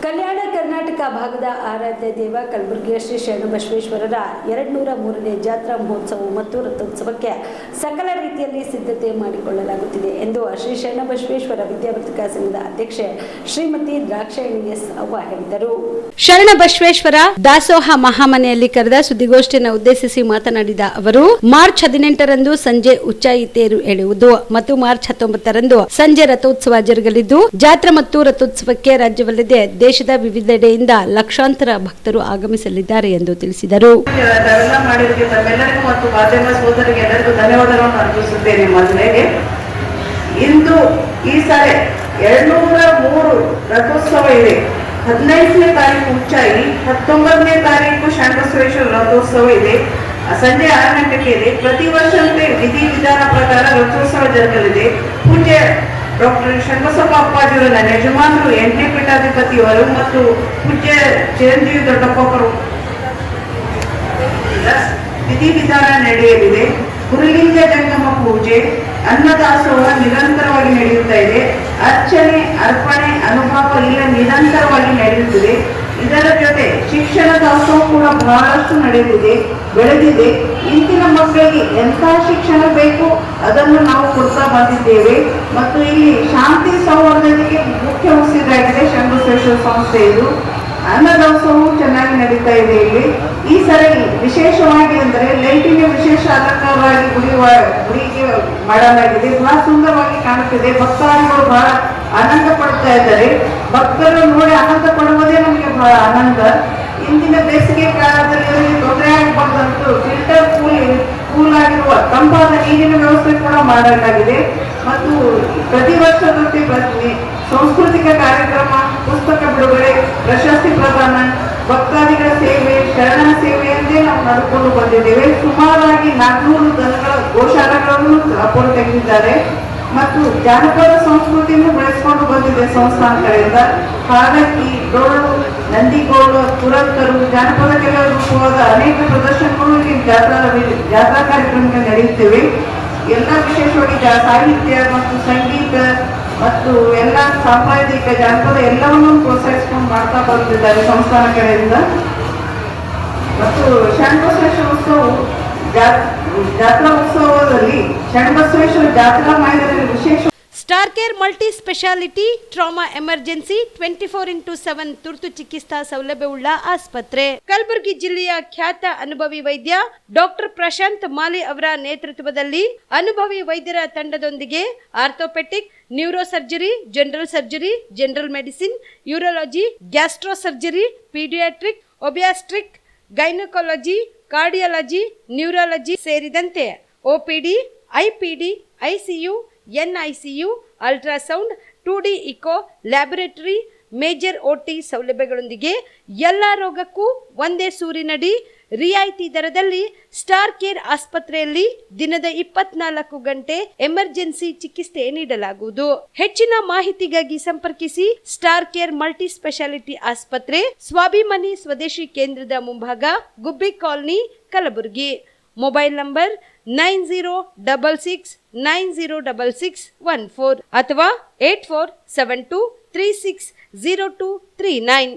ಕಲ್ಯಾಣ ಕರ್ನಾಟಕ ಭಾಗದ ಆರಾಧ್ಯ ದೇವ ಕಲಬುರಗಿಯ ಶ್ರೀ ಶರಣಬಸವೇಶ್ವರರ 203ನೇ ಜಾತ್ರಾ ಮಹೋತ್ಸವ ಮತ್ತು ರಥೋತ್ಸವಕ್ಕೆ ಸಕಲ ರೀತಿಯಲ್ಲಿ ಸಿದ್ಧತೆ ಮಾಡಿಕೊಳ್ಳಲಾಗುತ್ತಿದೆ ಎಂದು ಶ್ರೀ ಶರಣಬಸವೇಶ್ವರ ವಿದ್ಯಾವರ್ಧಕ ಸಂಘದ ಅಧ್ಯಕ್ಷೆ ಶ್ರೀಮತಿ ದ್ರಾಕ್ಷಾಯಣಿ ಎಸ್ ಅವ್ವ ಹೇಳಿದರು. ಶರಣಬಸವೇಶ್ವರ ದಾಸೋಹ ಮಹಾಮನೆಯಲ್ಲಿ ಕರೆದ ಸುದ್ದಿಗೋಷ್ಠಿಯನ್ನು ಉದ್ದೇಶಿಸಿ ಮಾತನಾಡಿದ ಅವರು, ಮಾರ್ಚ್ 18ರಂದು ಸಂಜೆ ಉಚ್ಚಾಯಿ ತೇರು ಎಳೆಯುವುದು ಮತ್ತು ಮಾರ್ಚ್ 19ರಂದು ಸಂಜೆ ರಥೋತ್ಸವ ಜರುಗಲಿದ್ದು, ಜಾತ್ರಾ ಮತ್ತು ರಥೋತ್ಸವಕ್ಕೆ ರಾಜ್ಯವಲ್ಲದೆ ದೇಶದ ವಿವಿಧೆಡೆಯಿಂದ ಲಕ್ಷಾಂತರ ಭಕ್ತರು ಆಗಮಿಸಲಿದ್ದಾರೆ ಎಂದು ತಿಳಿಸಿದರು. ಇಂದು ಈ ಸಾರಿ 203 ರಥೋತ್ಸವ ಇದೆ. 15ನೇ ತಾರೀಕು ಉಚ್ಚಾಯಿ, 19ನೇ ತಾರೀಕು ಶರಣಬಸವೇಶ್ವರ ರಥೋತ್ಸವ ಇದೆ. ಸಂಜೆ 6 ಗಂಟೆಗೆ ಇದೆ. ಪ್ರತಿ ವರ್ಷದಂತೆ ವಿಧಿ ವಿಧಾನ ಪ್ರಕಾರ ರಥೋತ್ಸವ ಜರುಗಲಿದೆ. ಪೂಜ್ಯ ಡಾಕ್ಟರ್ ಶರಣಬಸಪ್ಪ ಅಪ್ಪಾಜಿಯವರ ನನ್ನ ಯಜಮಾನರು 8ನೇ ಪೀಠಾಧಿಪತಿಯವರು ಮತ್ತು ಪೂಜ್ಯ ಚಿರಂಜೀವಿ ದೊಡ್ಡಪ್ಪರು ವಿಧಿ ವಿಧಾನ ನಡೆಯಲಿದೆ. ಗುರುಲಿಂಗ ಜಂಗಮ ಪೂಜೆ, ಅನ್ನದಾಸೋಹ ನಿರಂತರವಾಗಿ ನಡೆಯುತ್ತಾ ಇದೆ. ಅರ್ಚನೆ, ಅರ್ಪಣೆ, ಅನುಭವ ಇಲ್ಲ ನಿರಂತರವಾಗಿ ನಡೆಯುತ್ತಿದೆ. ಇದರ ಜೊತೆ ಶಿಕ್ಷಣ ದಾಸೋಹ ಕೂಡ ಬಹಳಷ್ಟು ನಡೆದಿದೆ, ಬೆಳೆದಿದೆ. ಇಂದಿನ ಮಕ್ಕಳಿಗೆ ಎಂಥ ಶಿಕ್ಷಣ ಬೇಕು ಅದನ್ನು ನಾವು ಕೊಡ್ತಾ ಬಂದಿದ್ದೇವೆ. ಮತ್ತು ಇಲ್ಲಿ ಶಾಂತಿ ಸೌಹಾರ್ದತೆಗೆ ಮುಖ್ಯ ಉಸಿರಾಗಿದೆ ಶರಣಬಸವೇಶ್ವರ ಸಂಸ್ಥೆ. ಇದು ಅನ್ನದಾಸೋಹವು ಚೆನ್ನಾಗಿ ನಡೀತಾ ಇದೆ. ಇಲ್ಲಿ ಈ ಸರಿ ವಿಶೇಷವಾಗಿ ಅಂದರೆ ಲೈಟಿನ ವಿಶೇಷ ಅಲಂಕಾರವಾಗಿ ಗುಡಿಗೆ ಮಾಡಲಾಗಿದೆ. ಬಹಳ ಸುಂದರವಾಗಿ ಕಾಣುತ್ತಿದೆ. ಭಕ್ತಾದಿಗಳು ಬಹಳ ಆನಂದ ಪಡ್ತಾ ಇದ್ದಾರೆ. ಭಕ್ತರು ನೋಡಿ ಆನಂದ ಪಡುವುದೇ ನಮಗೆ ಬಹಳ ಆನಂದ. ಇಂದಿನ ಬೇಸಿಗೆ ಕಾಲದಲ್ಲಿ ಅವರಿಗೆ ತೊಂದರೆ ಆಗಬಾರ್ದಂತೂ ಫಿಲ್ಟರ್ ಕೂಲ್ ಆಗಿರುವ ತಂಪಾದ ನೀರಿನ ವ್ಯವಸ್ಥೆ ಕೂಡ ಮಾಡಲಾಗಿದೆ. ಮತ್ತು ಪ್ರತಿ ವರ್ಷದಂತೆ ಸಾಂಸ್ಕೃತಿಕ ಕಾರ್ಯಕ್ರಮ, ಪುಸ್ತಕ ಬಿಡುಗಡೆ, ಪ್ರಶಸ್ತಿ ಪ್ರದಾನ, ಭಕ್ತಾದಿಗಳ ಸೇವೆ, ಶರಣ ಸೇವೆಯಂತೆ ನಾವು ನಡೆದುಕೊಂಡು ಬಂದಿದ್ದೇವೆ. ಸುಮಾರಾಗಿ 400 ದನಗಳ ಗೋಶಾಲೆಗಳನ್ನು ಅಪ್ಪರು ತೆಗೆದಿದ್ದಾರೆ. ಮತ್ತು ಜಾನಪದ ಸಂಸ್ಕೃತಿಯನ್ನು ಬೆಳೆಸಿಕೊಂಡು ಬಂದಿದೆ ಸಂಸ್ಥಾನ ಕಡೆಯಿಂದ. ಹಾಗಾಗಿ ಡೋಳು, ನಂದಿಗೋಳು, ತುರಂತರು, ಜಾನಪದ ಕಲೆ ರೂಪವಾದ ಅನೇಕ ಪ್ರದರ್ಶನಗಳು ಇಲ್ಲಿ ಜಾತ್ರಾ ಕಾರ್ಯಕ್ರಮಕ್ಕೆ ನಡೆಯುತ್ತವೆ. ಎಲ್ಲ ವಿಶೇಷವಾಗಿ ಸಾಹಿತ್ಯ ಮತ್ತು ಸಂಗೀತ ಮತ್ತು ಎಲ್ಲ ಸಾಂಪ್ರದಾಯಿಕ ಜಾನಪದ ಎಲ್ಲವನ್ನೂ ಪ್ರೋತ್ಸಾಹಿಸಿಕೊಂಡು ಮಾಡ್ತಾ ಬರುತ್ತಿದ್ದಾರೆ ಸಂಸ್ಥಾನ ಕಡೆಯಿಂದ. ಮತ್ತು ಶರಣಬಸವೇಶ್ವರ ಉತ್ಸವವು ಜಾತ್ರಾ ಉತ್ಸವದಲ್ಲಿ ಶರಣಬಸವೇಶ್ವರ ಜಾತ್ರಾ ಮೈದಾನದಲ್ಲಿ ವಿಶೇಷ star care multi speciality trauma emergency 24x7 ತುರ್ತು ಚಿಕಿತ್ಸಾ ಸೌಲಭ್ಯವುಳ್ಳ ಆಸ್ಪತ್ರೆ. ಕಲಬುರಗಿ ಜಿಲ್ಲೆಯ ಖ್ಯಾತ ಅನುಭವಿ ವೈದ್ಯ ಡಾಕ್ಟರ್ ಪ್ರಶಾಂತ್ ಮಾಲಿ ಅವರ ನೇತೃತ್ವದಲ್ಲಿ ಅನುಭವಿ ವೈದ್ಯರ ತಂಡದೊಂದಿಗೆ orthopaedic, neuro surgery, general surgery, general medicine, urology, gastro surgery, paediatric, obstetric, gynaecology, cardiology, neurology ಸೇರಿದಂತೆ OPD, IPD, ICU, NICU, ultrasound, 2D echo, laboratory, major OT ಸೌಲಭ್ಯಗಳೊಂದಿಗೆ ಎಲ್ಲ ರೋಗಕ್ಕೂ ಒಂದೇ ಸೂರಿನಡಿ ರಿಯಾಯಿತಿ ದರದಲ್ಲಿ ಸ್ಟಾರ್ ಕೇರ್ ಆಸ್ಪತ್ರೆಯಲ್ಲಿ ದಿನದ 24 ಗಂಟೆ ಎಮರ್ಜೆನ್ಸಿ ಚಿಕಿತ್ಸೆ ನೀಡಲಾಗುವುದು. ಹೆಚ್ಚಿನ ಮಾಹಿತಿಗಾಗಿ ಸಂಪರ್ಕಿಸಿ ಸ್ಟಾರ್ ಕೇರ್ ಮಲ್ಟಿ ಸ್ಪೆಷಾಲಿಟಿ ಆಸ್ಪತ್ರೆ, ಸ್ವಾಭಿಮಾನಿ ಸ್ವದೇಶಿ ಕೇಂದ್ರದ ಮುಂಭಾಗ, ಗುಬ್ಬಿ ಕಾಲನಿ, ಕಲಬುರಗಿ. ಮೊಬೈಲ್ ನಂಬರ್ 9066906614 ಅಥವಾ 8472360239.